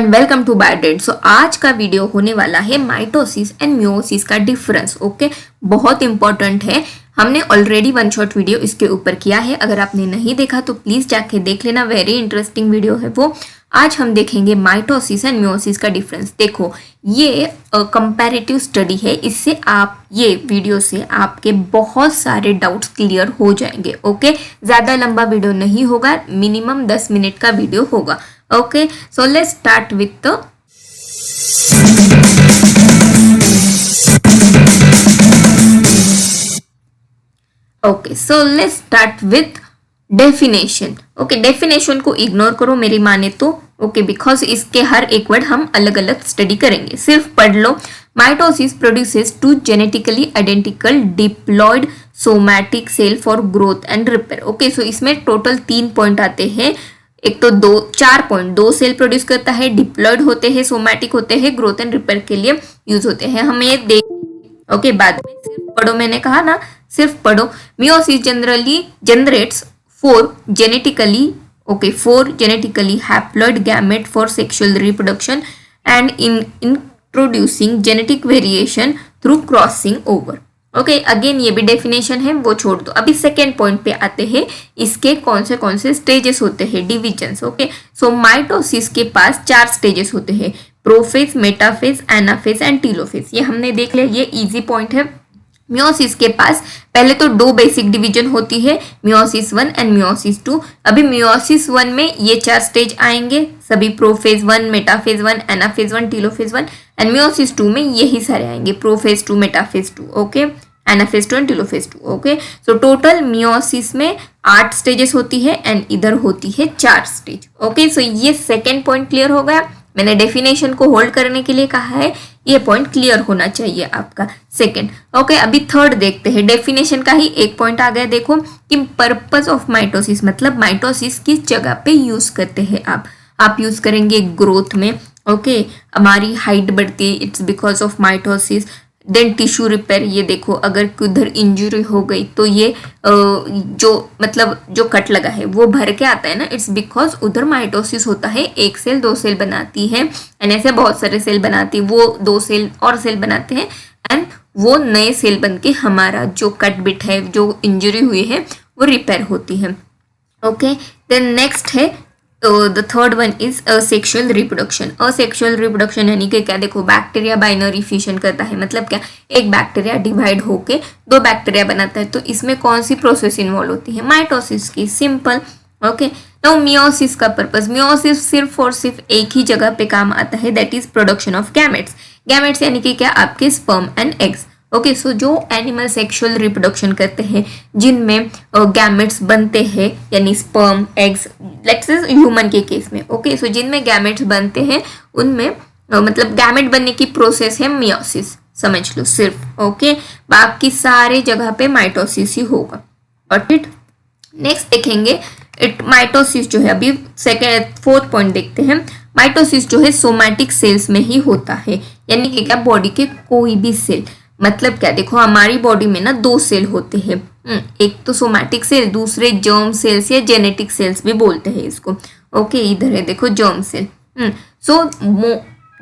Everyone, welcome to Biodate. So आज का video होने वाला है माइटोसिस एंड मियोसिस का डिफरेंस। ओके, बहुत इंपॉर्टेंट है। हमने ऑलरेडी वन शॉट वीडियो इसके ऊपर किया है। अगर आपने नहीं देखा तो प्लीज जाके देख लेना, वेरी इंटरेस्टिंग वीडियो है वो। आज हम देखेंगे माइटोसिस एंड मियोसिस का डिफरेंस। देखो, ये कंपैरेटिव स्टडी है। इससे आप ये वीडियो से आपके बहुत सारे डाउट्स क्लियर हो जाएंगे। ओके, ज्यादा लंबा वीडियो नहीं होगा, मिनिमम 10 मिनट का वीडियो होगा। Okay, so let's start with the definition. Okay, definition को इग्नोर करो मेरी माने तो। ओके, बिकॉज इसके हर एक वर्ड हम अलग अलग स्टडी करेंगे, सिर्फ पढ़ लो। Mitosis produces two genetically identical diploid somatic cell for growth and repair. Okay, so इसमें टोटल 3 पॉइंट आते हैं। एक तो 4 पॉइंट, 2 सेल प्रोड्यूस करता है, डिप्लॉयड होते हैं, सोमैटिक होते हैं, ग्रोथ एंड रिपेयर के लिए यूज होते हैं। हमें ये देख ओके, बाद में सिर्फ पढ़ो, मैंने कहा ना सिर्फ पढ़ो। Meiosis generally generates 4 genetically haploid gamete for sexual reproduction and in introducing genetic variation through crossing over। Okay, again ये भी डेफिनेशन है, वो छोड़ दो। अभी सेकेंड पॉइंट पे आते हैं, इसके कौन से स्टेजेस होते हैं, डिविजन्स। ओके, सो माइटोसिस के पास 4 स्टेजेस होते हैं, prophase, metaphase, anaphase and telophase. ये हमने देख लिया, ये इजी पॉइंट है। मियोसिस के पास पहले तो 2 बेसिक डिवीजन होती है, मियोसिस 1 एंड मियोसिस 2। अभी मियोसिस 1 में ये 4 स्टेज आएंगे सभी, prophase 1, metaphase 1, anaphase 1, telophase 1। And meiosis 2 में यही सारे आएंगे, prophase 2, metaphase 2, okay, anaphase 2 and telophase 2। Okay, so total meiosis में 8 स्टेजेस होती है एंड इधर होती है 4 स्टेज। ओके, सो ये सेकेंड पॉइंट क्लियर हो गया। मैंने डेफिनेशन को होल्ड करने के लिए कहा है, ये पॉइंट क्लियर होना चाहिए आपका सेकंड। ओके, अभी थर्ड देखते हैं। डेफिनेशन का ही एक पॉइंट आ गया, देखो कि पर्पस ऑफ माइटोसिस, मतलब माइटोसिस किस जगह पे यूज करते हैं आप यूज करेंगे ग्रोथ में। ओके, हमारी हाइट बढ़ती है, it's because of mitosis. Then tissue repair, ये देखो अगर किधर इंजरी हो गई तो ये जो कट लगा है वो भर के आता है ना, इट्स बिकॉज उधर माइटोसिस होता है। 1 सेल 2 सेल बनाती है एंड ऐसे बहुत सारे सेल बनाती है, वो 2 सेल और सेल बनाते हैं एंड वो नए सेल बन के हमारा जो कट बिट है, जो इंजरी हुई है, वो रिपेयर होती है। ओके, देन नेक्स्ट है the third one is sexual reproduction. Asexual reproduction यानी कि क्या, देखो बैक्टीरिया बाइनरी फ्यूजन करता है, मतलब क्या, एक बैक्टीरिया डिवाइड होके 2 बैक्टीरिया बनाता है। तो इसमें कौन सी प्रोसेस इन्वॉल्व होती है, माइटोसिस की, सिंपल। ओके, नाउ मियोसिस का पर्पस, मियोसिस सिर्फ और सिर्फ एक ही जगह पे काम आता है, that is production of gametes. Gametes यानी कि क्या, आपके स्पर्म एंड एग्स। ओके, सो जो एनिमल सेक्सुअल रिप्रोडक्शन करते हैं, जिनमें गैमेट्स बनते हैं, यानी sperm, eggs, let's say human के केस में। ओके, सो जिनमें गैमेट्स बनते हैं उनमें मतलब गैमेट बनने की प्रोसेस है मियोसिस, समझ लो सिर्फ। ओके, बाकी सारे जगह पे माइटोसिस ही होगा। और फिर नेक्स्ट देखेंगे माइटोसिस जो है, अभी फोर्थ पॉइंट देखते हैं। माइटोसिस जो है सोमैटिक सेल्स में ही होता है, यानी कि क्या, बॉडी के कोई भी सेल। मतलब क्या, देखो हमारी बॉडी में ना 2 सेल होते हैं, एक तो सोमैटिक सेल, दूसरे जर्म सेल्स या जेनेटिक सेल्स भी बोलते हैं इसको। ओके, इधर है देखो जर्म सेल। सो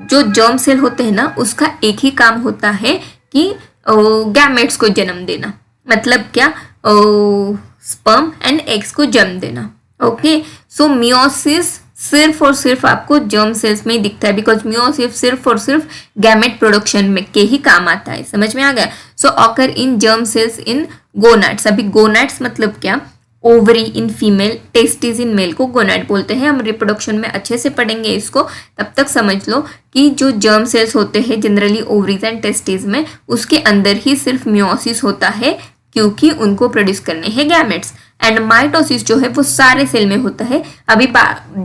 जो जर्म सेल होते हैं ना, उसका एक ही काम होता है कि गैमेट्स को जन्म देना, मतलब क्या, स्पर्म एंड एग्स को जन्म देना। ओके, सो मियोसिस सिर्फ और सिर्फ आपको जर्म सेल्स में ही दिखता है, बिकॉज मियोसिस सिर्फ और सिर्फ गैमेट प्रोडक्शन में के ही काम आता है। समझ में आ गया? So occur in germ cells in gonads. अभी गोनाड्स मतलब क्या, ovary in female, testis in male को गोनाड बोलते हैं। हम रिप्रोडक्शन में अच्छे से पढ़ेंगे इसको, तब तक समझ लो कि जो जर्म सेल्स होते हैं जनरली ओवरीज एंड टेस्टिस में, उसके अंदर ही सिर्फ मियोसिस होता है, क्योंकि उनको प्रोड्यूस करने हैं गैमेट्स। एंड माइटोसिस जो है वो सारे सेल में होता है। अभी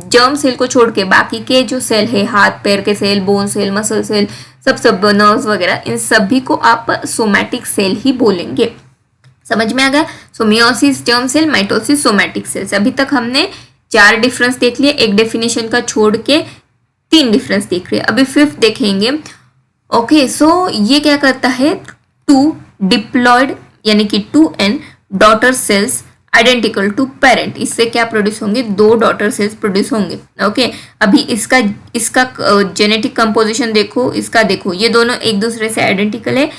जर्म सेल को छोड़ के बाकी के जो सेल है, हाथ पैर के cell, bone cell, muscle cell, सब नर्व्स वगैरह, इन सभी को आप सोमैटिक सेल ही बोलेंगे। समझ में आ गया? So meiosis germ cell, mitosis somatic cells. अभी तक हमने 4 डिफरेंस देख लिए, एक डेफिनेशन का छोड़ के 3 डिफरेंस देख रहे हैं। अभी 5th देखेंगे। ओके, सो ये क्या करता है, 2 डिप्लॉयड यानी कि 2n daughter cells identical to parent, इससे क्या प्रोड्यूस होंगे, 2 डॉटर सेल्स प्रोड्यूस होंगे। ओके, अभी इसका इसका जेनेटिक कंपोजिशन देखो, इसका देखो, ये दोनों एक दूसरे से आइडेंटिकल है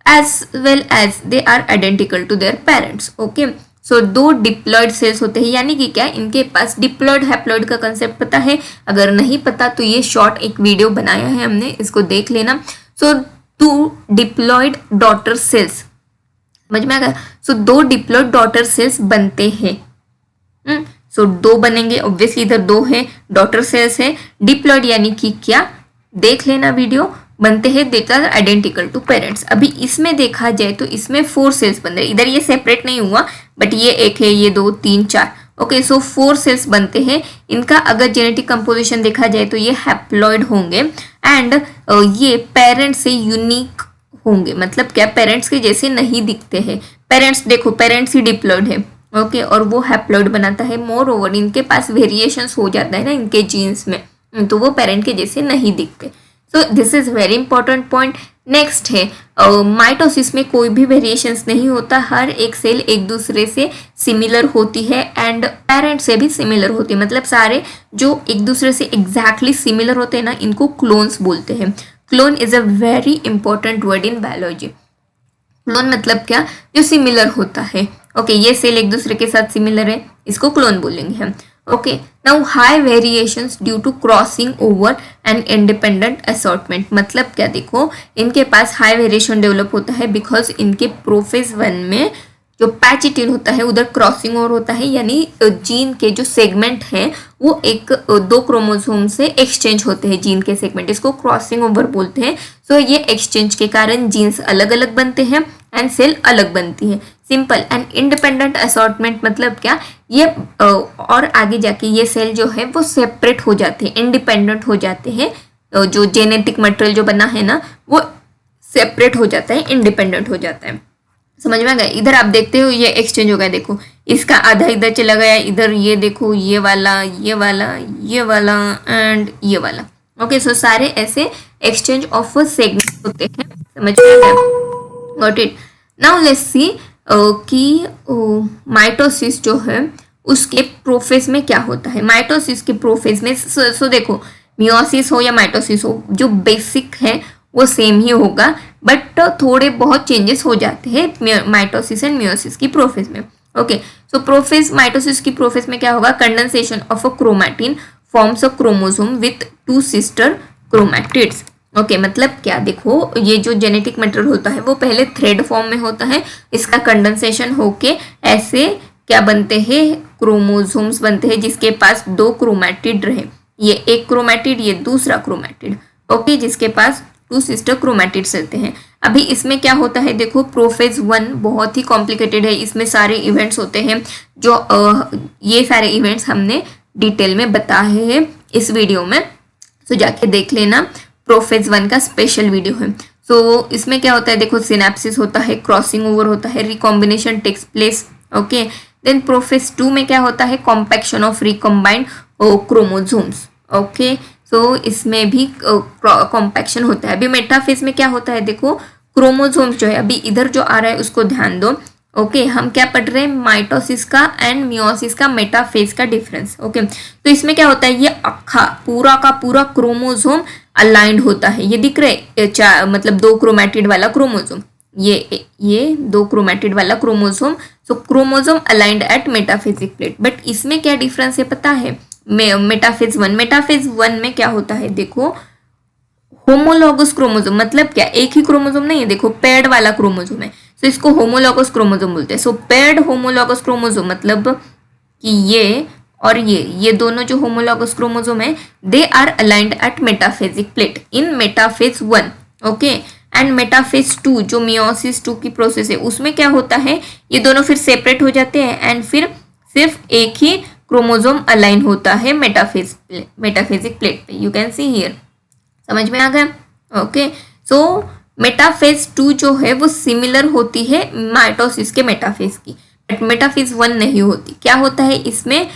as well as they are identical to their parents. Okay, so 2 diploid cells होते हैं, यानी कि क्या, इनके पास डिप्लॉयड हैप्लॉयड का कंसेप्ट पता है? अगर नहीं पता तो ये शॉर्ट एक वीडियो बनाया है हमने, इसको देख लेना। सो 2 डिप्लॉयड डॉटर सेल्स, समझ में आ गया? सो 2 डिप्लॉयड डॉटर सेल्स बनते हैं। सो 2 बनेंगे, ऑब्वियसली इधर 2 है, डॉटर सेल्स है। डिप्लॉयड यानी कि क्या, देख लेना वीडियो, बनते हैं that are identical to parents. अभी इसमें देखा जाए तो इसमें 4 सेल्स बन रहे हैं, इधर ये सेपरेट नहीं हुआ, बट ये एक है, ये 2 3 4। ओके, सो 4 सेल्स बनते हैं। इनका अगर जेनेटिक कंपोजिशन देखा जाए तो ये हैप्लॉइड होंगे एंड ये पेरेंट्स से यूनिक होंगे, मतलब क्या, पेरेंट्स के जैसे नहीं दिखते हैं। पेरेंट्स देखो, पेरेंट्स ही डिप्लॉइड है। ओके, और वो हैप्लॉइड बनाता है। मोर ओवर इनके पास वेरिएशंस हो जाता है ना इनके जीन्स में, तो वो पेरेंट के जैसे नहीं दिखते। So this is very important point. Next है माइटोसिस में कोई भी वेरिएशंस नहीं होता, हर एक सेल एक दूसरे से सिमिलर होती है एंड पेरेंट से भी सिमिलर होती है, मतलब सारे जो एक दूसरे से एग्जैक्टली सिमिलर होते हैं ना, इनको क्लोन्स बोलते हैं। Clone is a very important word in biology. Clone मतलब क्या, जो सिमिलर होता है। ओके, ये सेल एक दूसरे के साथ सिमिलर है, इसको क्लोन बोलेंगे हम। Okay, now high variations due to crossing over and independent assortment, मतलब क्या, देखो इनके पास हाई वेरिएशन डेवलप होता है बिकॉज इनके प्रोफेज 1 में जो पैचिटिन होता है उधर क्रॉसिंग ओवर होता है, यानी जीन के जो सेगमेंट हैं वो 2 क्रोमोसोम से एक्सचेंज होते हैं जीन के सेगमेंट, इसको क्रॉसिंग ओवर बोलते हैं। सो ये एक्सचेंज के कारण जीन्स अलग अलग बनते हैं एंड सेल अलग बनती है। सिंपल। एंड इंडिपेंडेंट असॉर्टमेंट मतलब क्या, ये और आगे जाके ये सेल जो है वो सेपरेट हो जाते हैं, इंडिपेंडेंट हो जाते हैं, जो जेनेटिक मटेरियल जो बना है ना वो सेपरेट हो जाता है, इंडिपेंडेंट हो जाता है। समझ में आ गया? इधर आप देखते हो ये एक्सचेंज हो गया, देखो इसका आधा इधर चला गया, इधर ये देखो ये वाला ये वाला ये वाला एंड ये वाला। ओके, सो सारे ऐसे एक्सचेंज ऑफ सेगमेंट होते हैं। समझ में आ गया? Got it. Now let's see कि माइटोसिस जो है उसके प्रोफेज में क्या होता है। माइटोसिस के प्रोफेज में सो देखो, मियोसिस हो या माइटोसिस हो, जो बेसिक है वो सेम ही होगा, बट थोड़े बहुत चेंजेस हो जाते हैं माइटोसिस एंड मियोसिस की प्रोफेज में। ओके, सो प्रोफेज, माइटोसिस की प्रोफेज में क्या होगा, condensation of a chromatin forms a chromosome with 2 sister chromatids. Okay, मतलब क्या, देखो ये जो जेनेटिक मटेरियल होता है वो पहले थ्रेड फॉर्म में होता है, इसका कंडेंसेशन होके ऐसे क्या बनते हैं, क्रोमोसोम्स बनते हैं जिसके पास 2 क्रोमैटिड रहे, ये एक क्रोमैटिड, ये दूसरा क्रोमैटिड। ओके, जिसके पास 2 सिस्टर क्रोमैटिड्स रहते हैं। अभी इसमें क्या होता है, देखो प्रोफेज 1 बहुत ही कॉम्प्लिकेटेड है, इसमें सारे इवेंट्स होते हैं जो ये सारे इवेंट्स हमने डिटेल में बताए हैं इस वीडियो में, तो जाके देख लेना। प्रोफेज 1 का स्पेशल वीडियो है। सो इसमें क्या होता है, देखो सिनेप्सिस होता है, क्रॉसिंग ओवर होता है, recombination takes place. Okay, then prophase 2 में क्या होता है, compaction of recombined chromosomes. Okay, so इसमें भी कॉम्पैक्शन होता है। अभी मेटाफेज में क्या होता है, देखो क्रोमोसोम्स जो है, अभी इधर जो आ रहा है उसको ध्यान दो। ओके, हम क्या पढ़ रहे हैं, माइटोसिस का एंड मियोसिस का मेटाफेज का डिफरेंस। ओके, तो इसमें क्या होता है, ये अखा पूरा का पूरा क्रोमोसोम अलाइंड होता है, ये दिख रहे मतलब 2 क्रोमैटिड वाला क्रोमोसोम, ये 2 क्रोमैटिड वाला chromosome. So chromosome aligned at metaphasic plate. But इसमें क्या डिफरेंस है पता है, मेटाफेज 1 में क्या होता है, देखो होमोलॉगस क्रोमोसोम, मतलब क्या, एक ही क्रोमोसोम नहीं है, देखो पेयर्ड वाला क्रोमोसोम है, सो इसको होमोलॉगस क्रोमोसोम बोलते हैं। सो पेयर्ड होमोलॉगस क्रोमोसोम मतलब कि ये और ये दोनों जो होमोलॉगस क्रोमोसोम है, they are aligned at metaphasic plate in metaphase 1। Okay, and metaphase 2 जो मियोसिस 2 की प्रोसेस है, उसमें क्या होता है, ये दोनों फिर सेपरेट हो जाते हैं एंड फिर सिर्फ एक ही क्रोमोसोम अलाइन होता है मेटाफेजिक प्लेट पे। You can see here. समझ में आ गया? ओके, सो मेटाफेज 2 जो है वो सिमिलर होती है माइटोसिस के मेटाफेज की, बट मेटाफेज 1 नहीं होती। क्या होता है, इसमें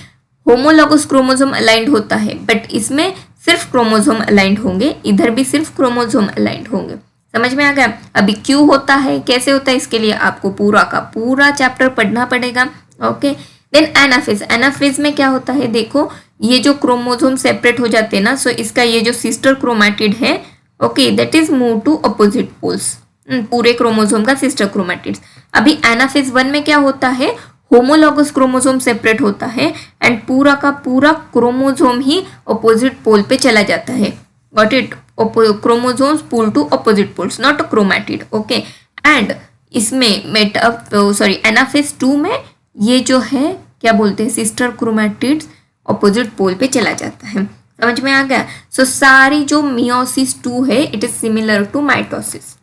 होमोलॉगस क्रोमोसोम अलाइंड होता है, बट इसमें सिर्फ क्रोमोसोम अलाइंड होंगे, इधर भी सिर्फ क्रोमोसोम अलाइंड होंगे। समझ में आ गया? अभी क्यों होता है, कैसे होता है, इसके लिए आपको पूरा का पूरा चैप्टर पढ़ना पड़ेगा, ओके। देन एनाफेज, एनाफेज में क्या होता है, देखो ये जो क्रोमोसोम सेपरेट हो जाते हैं ना, सो इसका ये जो सिस्टर क्रोमैटिड है, okay, that is move to opposite poles, पूरे क्रोमोसोम का सिस्टर क्रोमैटिड्स। अभी एनाफेज 1 में क्या होता है, होमोलॉगस क्रोमोसोम सेपरेट होता है एंड पूरा का पूरा क्रोमोसोम ही अपोजिट पोल पे चला जाता है, got it, chromosomes pull to opposite poles, not chromatid, okay. And इसमें एनाफेज 2 में ये जो है क्या बोलते हैं, सिस्टर क्रोमैटिड्स अपोजिट पोल पे चला जाता है। समझ में आ गया? सो सारी जो मियोसिस 2 है it is similar to mitosis,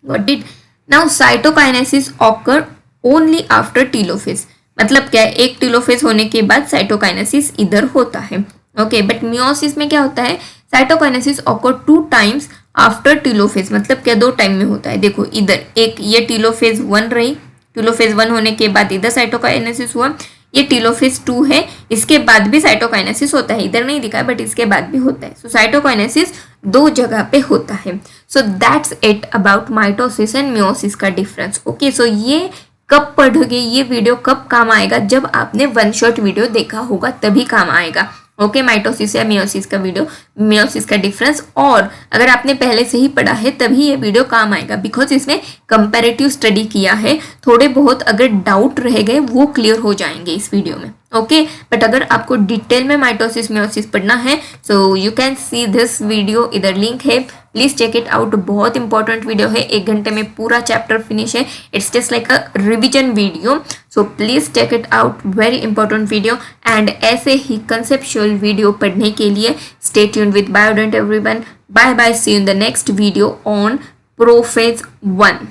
got it. Now cytokinesis occur only after telophase, मतलब क्या है, एक टीलोफेज होने के बाद साइटोकाइनेसिस इधर होता है, ओके। बट मियोसिस में क्या होता है, cytokinesis occur 2 times after telophase, मतलब क्या 2 टाइम में होता है। देखो इधर एक ये टीलोफेज 1 रही, टीलोफेज 1 होने के बाद इधर साइटोकाइनेसिस हुआ, ये टीलोफेज 2 है, इसके बाद भी साइटोकाइनेसिस होता है, इधर नहीं दिखा है बट इसके बाद भी होता है। सो साइटोकाइनेसिस 2 जगह पे होता है। So that's it about mitosis and meiosis का डिफरेंस, ओके। सो ये कब पढ़ोगे, ये वीडियो कब काम आएगा, जब आपने 1 शॉट वीडियो देखा होगा तभी काम आएगा, ओके। माइटोसिस या मियोसिस का वीडियो, मियोसिस का डिफरेंस, और अगर आपने पहले से ही पढ़ा है तभी ये वीडियो काम आएगा, बिकॉज इसमें कंपैरेटिव स्टडी किया है, थोड़े बहुत अगर डाउट रह गए वो क्लियर हो जाएंगे इस वीडियो में, ओके। बट अगर आपको डिटेल में माइटोसिस मियोसिस पढ़ना है so you can see this video, इधर लिंक है, प्लीज चेक इट आउट। बहुत इंपॉर्टेंट वीडियो है, 1 घंटे में पूरा चैप्टर फिनिश है, it's just like a revision video, so please check it out, very important video. And ऐसे ही कंसेप्चुअल वीडियो पढ़ने के लिए stay tuned with Biodent everyone. Bye bye, see you in the next video on prophase 1।